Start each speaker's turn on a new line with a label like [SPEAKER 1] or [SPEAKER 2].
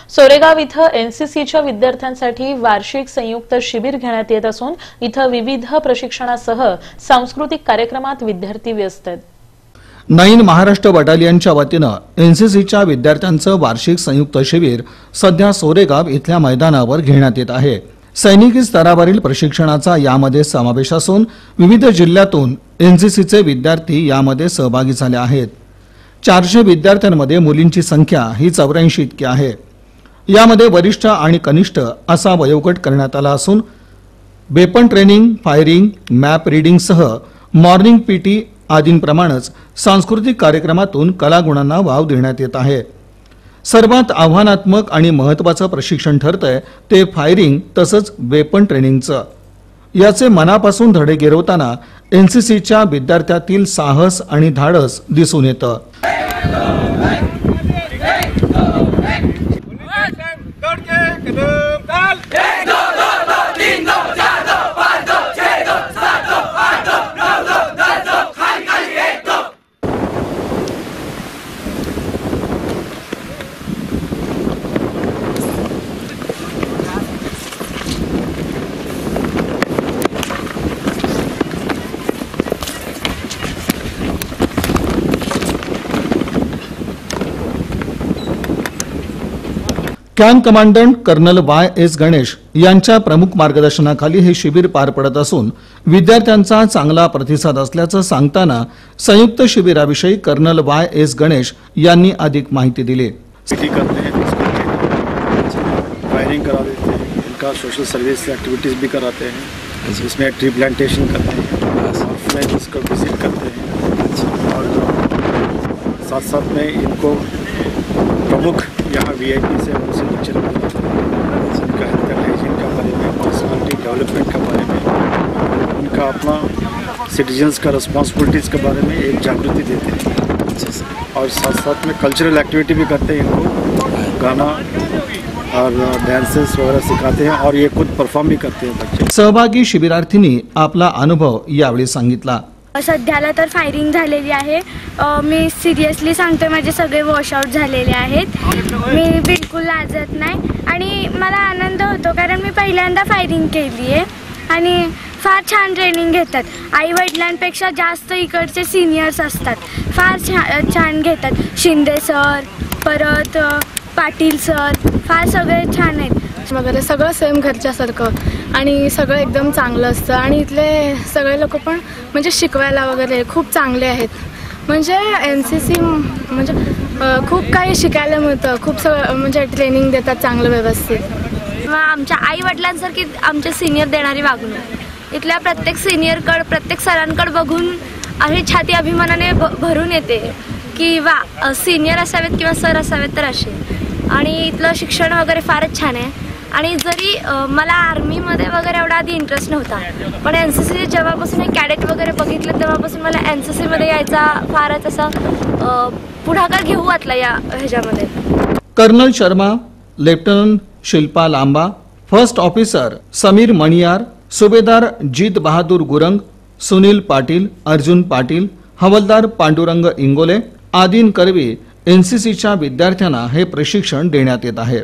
[SPEAKER 1] सोरेगाव इथं एनसीसीच्या विद्यार्थ्यांसाठी वार्षिक संयुक्त शिबिर घेण्यात येत असून इथं विविध प्रशिक्षणासह सांस्कृतिक कार्यक्रमात विद्यार्थी व्यस्त आहेत।
[SPEAKER 2] 9 महाराष्ट्र बटालियनच्या वतीनं एनसीसीच्या विद्यार्थ्यांचं वार्षिक संयुक्त शिबिर सध्या सोरेगाव इथल्या मैदानावर घेण्यात येत आहे। सैनिकी स्तरावरील प्रशिक्षणाचा यामध्ये समावेश असून विविध जिल्ह्यातून एनसीसीचे विद्यार्थी यामध्ये सहभागी झाले आहेत। 400 विद्यार्थ्यांमध्ये मुलींची संख्या ही 84 इतकी आहे। यामध्ये वरिष्ठ आणि कनिष्ठ असा वयोगट करण्यात आला असून weapon training, firing, map reading सह मॉर्निंग पीटी आदींप्रमाणेच सांस्कृतिक कार्यक्रमातून कलागुणांना वाव देण्यात येत आहे। सर्वात आव्हानात्मक आणि महत्त्वाचं प्रशिक्षण ठरतंय ते फायरिंग तसंच वेपन ट्रेनिंगचं। याचे मनापासून धडे गिरवताना एनसीसीच्या विद्यार्थ्यातील साहस आणि धाडस दिसून येतं। Camp commandant colonel YS Ganesh यांच्या प्रमुख मार्गदर्शनाखाली हे शिबिर पार पडत असून विद्यार्थ्यांचा चांगला प्रतिसाद असल्याचं सांगताना संयुक्त शिबिराविषयी कर्नल YS गणेश यांनी अधिक माहिती दिली।
[SPEAKER 3] फायरिंग करा देते हैं, इनका सोशल सर्विस एक्टिविटीज भी कराते हैं, जिसमें ट्री प्लांटेशन करते हैं, फ्लैग्स को विजिट करते हैं और साथ साथ में इनको प्रमुख यहाँ VIP से उनसे लेक्चर उनका हेल्थ एंड हाइजीन के बारे में, पर्सनालिटी डेवलपमेंट के बारे में, उनका अपना सिटीजन्स का रिस्पॉन्सिबिलिटीज़ के बारे में एक जागृति देते हैं और साथ साथ में कल्चरल एक्टिविटी भी करते हैं। इनको गाना और डांसेस वगैरह सिखाते हैं और ये खुद परफॉर्म भी करते हैं बच्चे।
[SPEAKER 2] सहभागी शिबिरार्थींनी आपला अनुभव यावेळी सांगितला।
[SPEAKER 4] सध्याला तर फायरिंग झालेली आहे। मी सिरियसली सांगते, माझे सगळे वॉशआउट झालेले आहेत। मी बिलकुल लाजत नाही आणि मला आनंद होतो कारण मी पहिल्यांदा फायरिंग केली आहे आणि फार छान ट्रेनिंग घेतात। आई वडिलांपेक्षा जास्त इकडचे सिनियर्स असतात, फार छान घेतात। शिंदे सर, परत पाटील सर, फार सगळे छान आहेत वगैरे, सगळं सेम घरच्यासारखं आणि सगळं एकदम चांगलं असतं आणि इथले सगळे लोक पण म्हणजे शिकवायला वगैरे खूप चांगले आहेत। म्हणजे एनसीसी म्हणजे खूप काही शिकायला मिळतं, खूप सगळं म्हणजे ट्रेनिंग देतात चांगलं व्यवस्थित।
[SPEAKER 5] आमच्या आई वडिलांसारखी आमचे सिनियर देणारी वागणूक इथल्या प्रत्येक सिनियरकडे, प्रत्येक सरांकडे बघून अशी छाती अभिमानाने भरून येते की वा सिनियर असावेत किंवा सर असावेत तर असे। आणि इथलं शिक्षण वगैरे फारच छान आहे आणि जरी मला आर्मीमध्ये वगैरे एवढा आधी इंटरेस्ट नव्हता, पण एनसीसी जेव्हापासून हे कॅडेट वगैरे बघितलं तेव्हापासून मला एनसीसीमध्ये यायचा फारच असा पुढाकार घेऊ वाटला या ह्याच्यामध्ये।
[SPEAKER 2] Colonel Sharma, lieutenant Shilpa Lamba, first officer Sameer Maniyar, subedar Jeet Bahadur Gurung, Sunil Patil, Arjun Patil, हवलदार पांडुरंग इंगोले आदींकरवी एनसीसीच्या विद्यार्थ्यांना हे प्रशिक्षण देण्यात येत आहे।